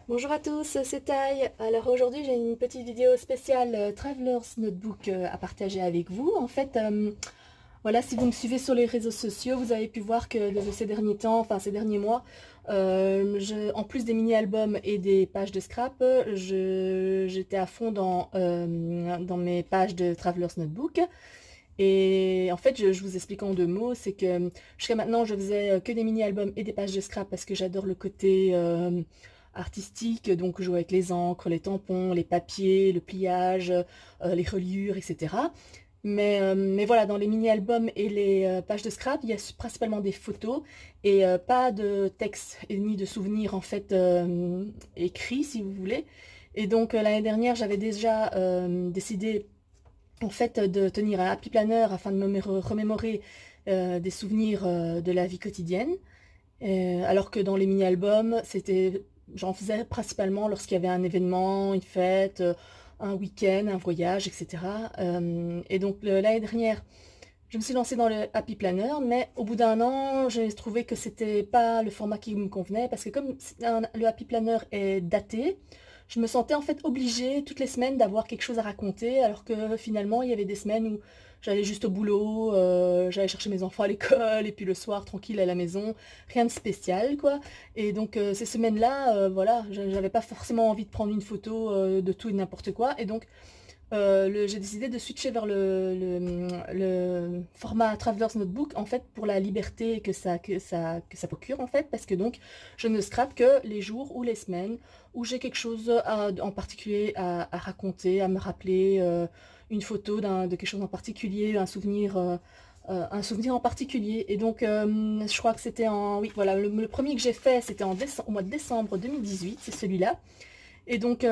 Bonjour à tous, c'est Taï. Alors aujourd'hui j'ai une petite vidéo spéciale Traveler's Notebook à partager avec vous. En fait, voilà, si vous me suivez sur les réseaux sociaux, vous avez pu voir que ces derniers temps, enfin ces derniers mois, en plus des mini-albums et des pages de scrap, j'étais à fond dans mes pages de Traveler's Notebook. Et en fait, je vous explique en deux mots, c'est que jusqu'à maintenant, je faisais que des mini-albums et des pages de scrap parce que j'adore le côté artistique, donc jouer avec les encres, les tampons, les papiers, le pliage, les reliures, etc. Mais voilà, dans les mini-albums et les pages de scrap, il y a principalement des photos et pas de texte ni de souvenirs en fait écrits, si vous voulez. Et donc l'année dernière, j'avais déjà décidé en fait de tenir un happy planner afin de me remémorer des souvenirs de la vie quotidienne. Alors que dans les mini-albums, j'en faisais principalement lorsqu'il y avait un événement, une fête, un week-end, un voyage, etc. Et donc l'année dernière, je me suis lancée dans le Happy Planner, mais au bout d'un an, j'ai trouvé que c'était pas le format qui me convenait, parce que comme le Happy Planner est daté, je me sentais en fait obligée toutes les semaines d'avoir quelque chose à raconter, alors que finalement, il y avait des semaines où j'allais juste au boulot, j'allais chercher mes enfants à l'école, et puis le soir, tranquille à la maison, rien de spécial, quoi. Et donc ces semaines-là, voilà, j'avais pas forcément envie de prendre une photo de tout et n'importe quoi, et donc j'ai décidé de switcher vers le format Traveler's Notebook en fait pour la liberté que ça procure en fait, parce que donc je ne scrape que les jours ou les semaines où j'ai quelque chose en particulier à raconter, à me rappeler, une photo de quelque chose en particulier, un souvenir en particulier. Et donc je crois que c'était oui voilà, le premier que j'ai fait c'était au mois de décembre 2018, c'est celui-là. Et donc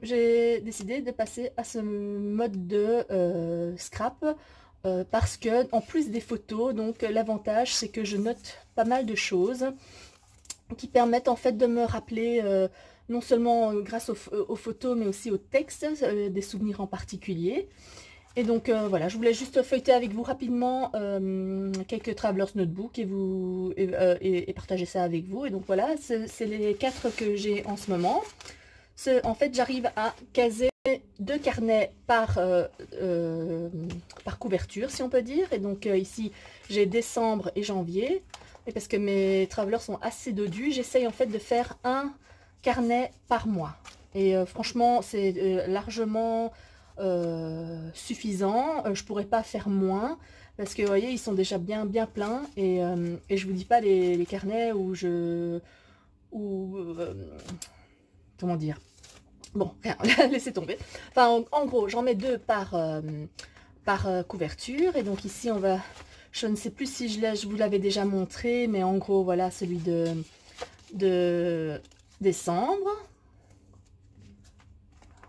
j'ai décidé de passer à ce mode de scrap parce que en plus des photos, donc l'avantage c'est que je note pas mal de choses qui permettent en fait de me rappeler non seulement grâce aux photos mais aussi aux textes, des souvenirs en particulier. Et donc voilà, je voulais juste feuilleter avec vous rapidement quelques Traveler's Notebook et partager ça avec vous. Et donc voilà, c'est les 4 que j'ai en ce moment. En fait, j'arrive à caser 2 carnets par couverture, si on peut dire. Et donc ici, j'ai décembre et janvier. Et parce que mes travelers sont assez dodus, j'essaye en fait de faire un carnet par mois. Et franchement, c'est largement suffisant. Je pourrais pas faire moins. Parce que vous voyez, ils sont déjà bien pleins. Et je vous dis pas les carnets où comment dire, bon, rien, laissez tomber. Enfin, en gros, j'en mets 2 par couverture. Et donc ici, je ne sais plus si je vous l'avais déjà montré, mais en gros, voilà celui de décembre.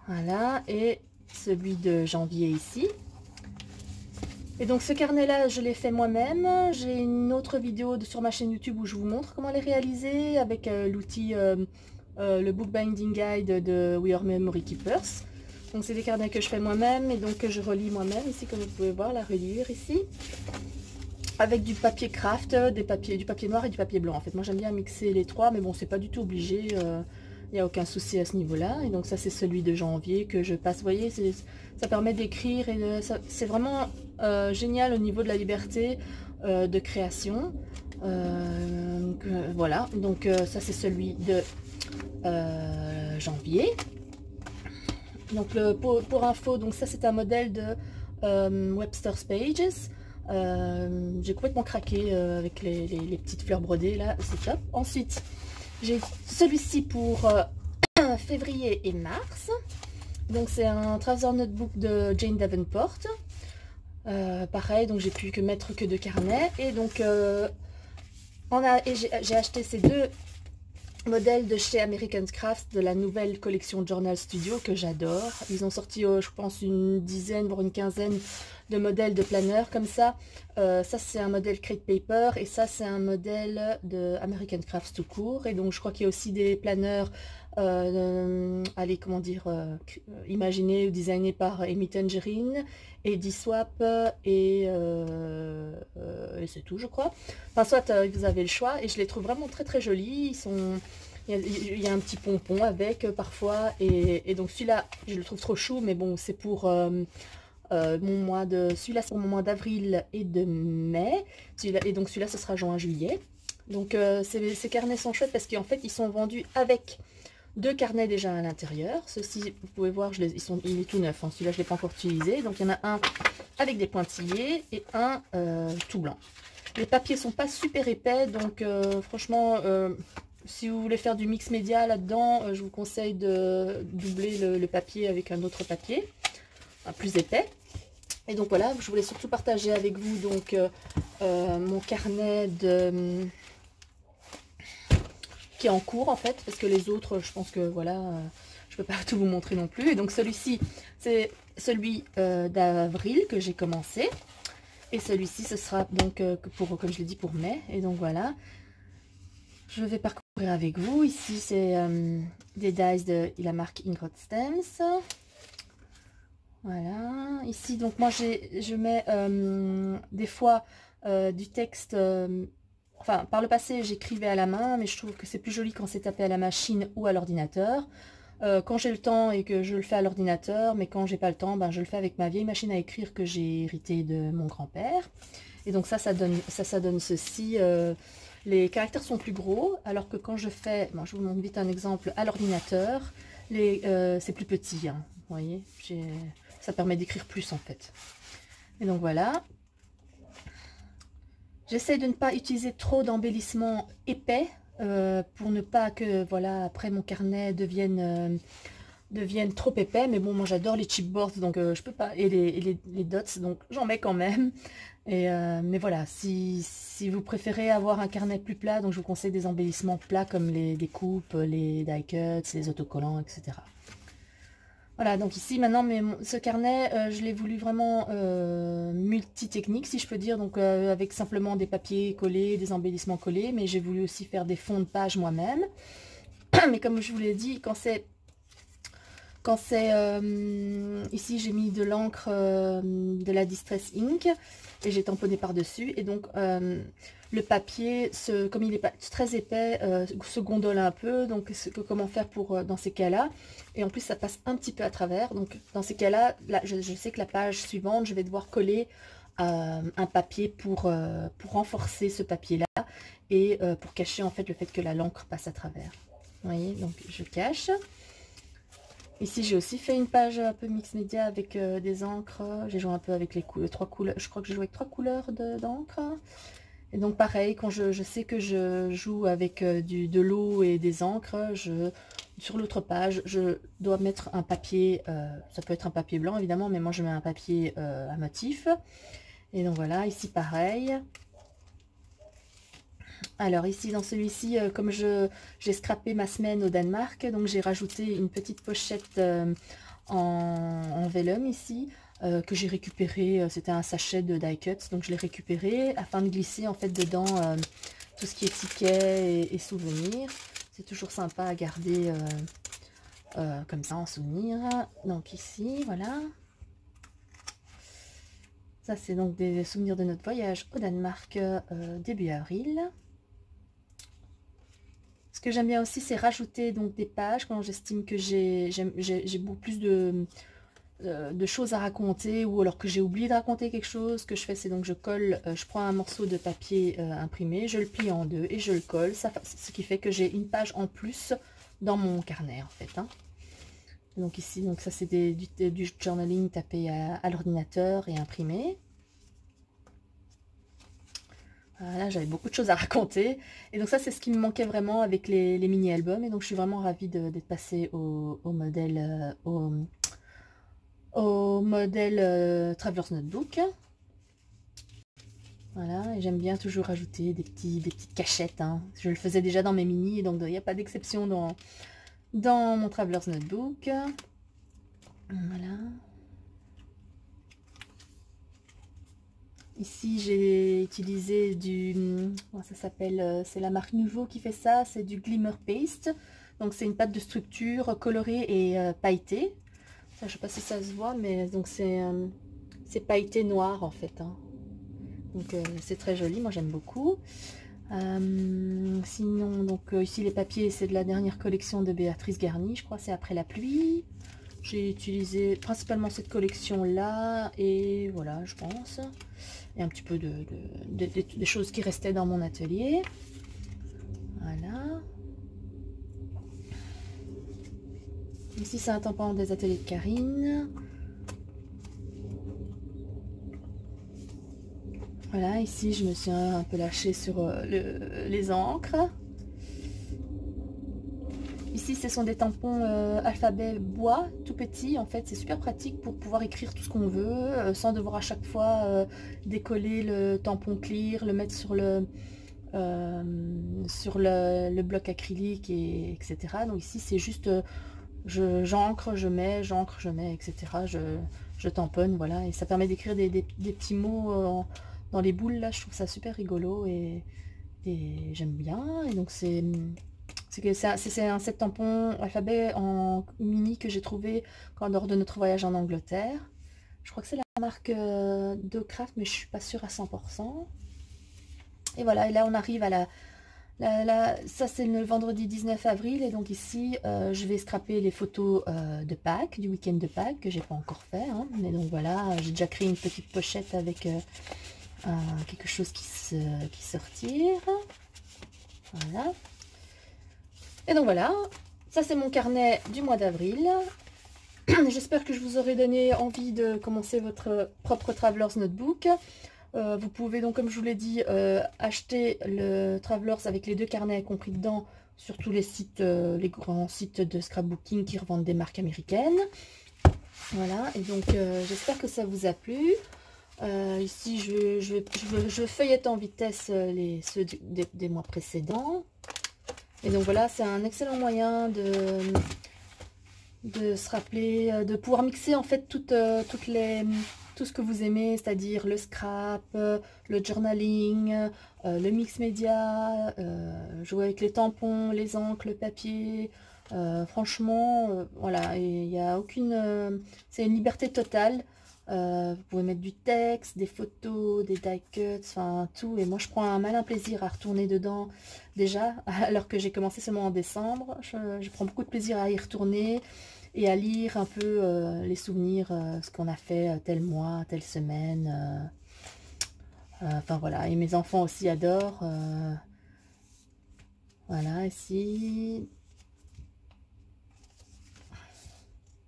Voilà, et celui de janvier ici. Et donc ce carnet-là, je l'ai fait moi-même. J'ai une autre vidéo sur ma chaîne YouTube où je vous montre comment les réaliser avec l'outil, le Bookbinding Guide de We Are Memory Keepers. Donc c'est des carnets que je fais moi-même et donc que je relis moi-même. Ici, comme vous pouvez voir, la reliure ici. Avec du papier craft, du papier noir et du papier blanc. En fait, moi j'aime bien mixer les trois, mais bon, c'est pas du tout obligé. Il n'y a aucun souci à ce niveau-là. Et donc ça, c'est celui de janvier que je passe. Vous voyez, ça permet d'écrire et c'est vraiment génial au niveau de la liberté de création. Voilà, donc ça c'est celui de janvier. Donc pour info, donc ça c'est un modèle de Webster's Pages. J'ai complètement craqué avec les petites fleurs brodées là, c'est top. Ensuite, j'ai celui-ci pour février et mars. Donc c'est un Traveler Notebook de Jane Davenport. Pareil, donc j'ai pu mettre que 2 carnets. Et donc j'ai acheté ces 2 modèles de chez American Crafts de la nouvelle collection Journal Studio que j'adore. Ils ont sorti, je pense, une dizaine, voire une quinzaine de modèles de planeurs comme ça. Ça, c'est un modèle Crate Paper et ça, c'est un modèle de American Crafts tout court. Et donc, je crois qu'il y a aussi des planeurs, allez, comment dire, imaginés ou designés par Amy Tangerine et D-Swap et c'est tout, je crois. Enfin, soit vous avez le choix et je les trouve vraiment très jolis. Ils sont Il y a un petit pompon avec parfois. Et donc celui-là, je le trouve trop chou, mais bon, c'est pour mon mois de... Celui-là, c'est pour mon mois d'avril et de mai. Et donc celui-là, ce sera juin-juillet. Donc ces carnets sont chouettes parce qu'en fait, ils sont vendus avec 2 carnets déjà à l'intérieur. Ceux-ci, vous pouvez voir, il est tout neuf. Hein. Celui-là, je ne l'ai pas encore utilisé. Donc il y en a un avec des pointillés et un tout blanc. Les papiers sont pas super épais, donc franchement, si vous voulez faire du mix média là-dedans, je vous conseille de doubler le papier avec un autre papier, plus épais. Et donc voilà, je voulais surtout partager avec vous donc mon carnet qui est en cours en fait, parce que les autres, je pense que voilà, je peux pas tout vous montrer non plus. Et donc celui-ci, c'est celui d'avril que j'ai commencé. Et celui-ci, ce sera donc, comme je l'ai dit, pour mai. Et donc voilà, je vais parcourir avec vous. Ici, c'est des dies de la marque Ingrot Stems. Voilà. Ici, donc moi, je mets des fois du texte... enfin, par le passé, j'écrivais à la main, mais je trouve que c'est plus joli quand c'est tapé à la machine ou à l'ordinateur. Quand j'ai le temps et que je le fais à l'ordinateur, mais quand j'ai pas le temps, ben, je le fais avec ma vieille machine à écrire que j'ai hérité de mon grand-père. Et donc ça donne ceci. Les caractères sont plus gros, alors que quand je fais, bon, je vous montre vite un exemple, à l'ordinateur, c'est plus petit. Hein, vous voyez, ça permet d'écrire plus en fait. Et donc voilà. J'essaie de ne pas utiliser trop d'embellissements épais. Pour ne pas que voilà après mon carnet devienne trop épais, mais bon, moi j'adore les chipboards, donc je peux pas, et les dots, donc j'en mets quand même. Et mais voilà, si vous préférez avoir un carnet plus plat, donc je vous conseille des embellissements plats comme les découpes, les die cuts, les autocollants, etc. Voilà, donc ici maintenant, mais ce carnet, je l'ai voulu vraiment multi-technique, si je peux dire, donc avec simplement des papiers collés, des embellissements collés, mais j'ai voulu aussi faire des fonds de page moi-même. Mais comme je vous l'ai dit, ici j'ai mis de l'encre de la Distress Ink et j'ai tamponné par-dessus, et donc le papier, comme il n'est pas très épais, se gondole un peu, donc comment faire pour dans ces cas-là. Et en plus ça passe un petit peu à travers, donc dans ces cas-là, je sais que la page suivante, je vais devoir coller un papier pour renforcer ce papier-là et pour cacher en fait le fait que l'encre passe à travers. Vous voyez, donc je cache. Ici, j'ai aussi fait une page un peu mix média avec des encres. J'ai joué un peu avec les trois couleurs. Je crois que j'ai joué avec 3 couleurs d'encre. Et donc, pareil, quand je sais que je joue avec de l'eau et des encres, sur l'autre page, je dois mettre un papier. Ça peut être un papier blanc, évidemment, mais moi, je mets un papier à motif. Et donc, voilà, ici, pareil. Alors ici dans celui-ci, comme j'ai scrappé ma semaine au Danemark, donc j'ai rajouté une petite pochette en vellum ici, que j'ai récupéré, c'était un sachet de die cuts, donc je l'ai récupéré afin de glisser en fait dedans tout ce qui est tickets et souvenirs. C'est toujours sympa à garder comme ça en souvenir. Donc ici, voilà. Ça c'est donc des souvenirs de notre voyage au Danemark début avril. Ce que j'aime bien aussi, c'est rajouter donc des pages quand j'estime que j'ai beaucoup plus de choses à raconter, ou alors que j'ai oublié de raconter quelque chose. Ce que je fais, c'est donc je colle, je prends un morceau de papier imprimé, je le plie en deux et je le colle. Ce qui fait que j'ai une page en plus dans mon carnet en fait. Hein. Donc ici, donc ça c'est du journaling tapé à l'ordinateur et imprimé. Voilà, j'avais beaucoup de choses à raconter. Et donc ça, c'est ce qui me manquait vraiment avec les mini-albums. Et donc je suis vraiment ravie d'être passée au modèle, Traveler's Notebook. Voilà, et j'aime bien toujours rajouter des petites cachettes. Hein. Je le faisais déjà dans mes mini, donc il n'y a pas d'exception dans mon Traveler's Notebook. Voilà. Ici, j'ai utilisé ça s'appelle, c'est la marque Nouveau qui fait ça, c'est du Glimmer Paste. Donc c'est une pâte de structure colorée et pailletée. Ça, je ne sais pas si ça se voit, mais donc c'est pailleté noir en fait. Hein. Donc c'est très joli, moi j'aime beaucoup. Sinon, donc ici les papiers, c'est de la dernière collection de Béatrice Garny, je crois, c'est Après la pluie. J'ai utilisé principalement cette collection-là, et voilà, je pense. Et un petit peu des choses qui restaient dans mon atelier. Voilà. Ici, c'est un tampon des ateliers de Karine. Voilà, ici, je me suis un peu lâchée sur les encres. Ici, ce sont des tampons alphabet bois, tout petits. En fait, c'est super pratique pour pouvoir écrire tout ce qu'on veut, sans devoir à chaque fois décoller le tampon clear, le mettre sur le bloc acrylique, etc. Donc ici, c'est juste, j'encre, je mets, etc. Je tamponne, voilà. Et ça permet d'écrire des petits mots dans les boules, là. Je trouve ça super rigolo et j'aime bien. Et donc, c'est un set tampon alphabet en mini que j'ai trouvé lors de notre voyage en Angleterre. Je crois que c'est la marque Docraft, mais je suis pas sûre à 100%. Et voilà, et là on arrive à ça c'est le vendredi 19 avril, et donc ici je vais scraper les photos de Pâques, du week-end de Pâques, que j'ai pas encore fait, hein. Mais donc voilà, j'ai déjà créé une petite pochette avec quelque chose qui se retire. Voilà. Et donc voilà, ça c'est mon carnet du mois d'avril. J'espère que je vous aurai donné envie de commencer votre propre Travelers Notebook. Vous pouvez donc, comme je vous l'ai dit, acheter le Travelers avec les deux carnets compris dedans sur tous les sites, les grands sites de scrapbooking qui revendent des marques américaines. Voilà, et donc j'espère que ça vous a plu. Ici, je feuillette en vitesse ceux des mois précédents. Et donc voilà, c'est un excellent moyen de se rappeler, de pouvoir mixer en fait tout ce que vous aimez, c'est-à-dire le scrap, le journaling, le mix média, jouer avec les tampons, les encres, le papier. Franchement, voilà, il n'y a aucune... c'est une liberté totale. Vous pouvez mettre du texte, des photos, des die cuts, enfin tout. Et moi, je prends un malin plaisir à retourner dedans déjà, alors que j'ai commencé seulement en décembre. Je prends beaucoup de plaisir à y retourner et à lire un peu les souvenirs, ce qu'on a fait tel mois, telle semaine. Enfin voilà, et mes enfants aussi adorent. Voilà, ici.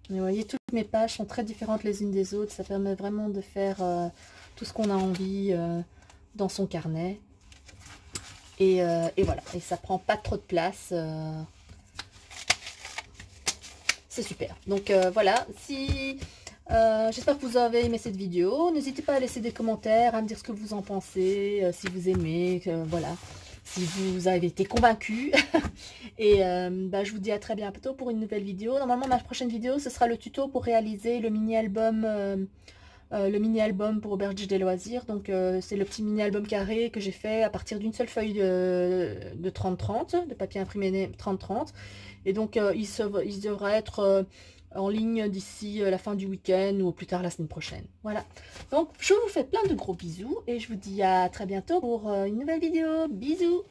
Vous voyez, toutes mes pages sont très différentes les unes des autres. Ça permet vraiment de faire tout ce qu'on a envie dans son carnet. Et voilà, et ça prend pas trop de place. C'est super. Donc voilà, si j'espère que vous avez aimé cette vidéo. N'hésitez pas à laisser des commentaires, à me dire ce que vous en pensez, si vous aimez, voilà, si vous avez été convaincu. Et je vous dis à très bientôt pour une nouvelle vidéo. Normalement, ma prochaine vidéo, ce sera le tuto pour réaliser le mini-album pour Auberge des Loisirs. Donc c'est le petit mini-album carré que j'ai fait à partir d'une seule feuille de 30-30, de papier imprimé 30-30. Et donc il devra être en ligne d'ici la fin du week-end ou au plus tard la semaine prochaine. Voilà. Donc je vous fais plein de gros bisous et je vous dis à très bientôt pour une nouvelle vidéo. Bisous!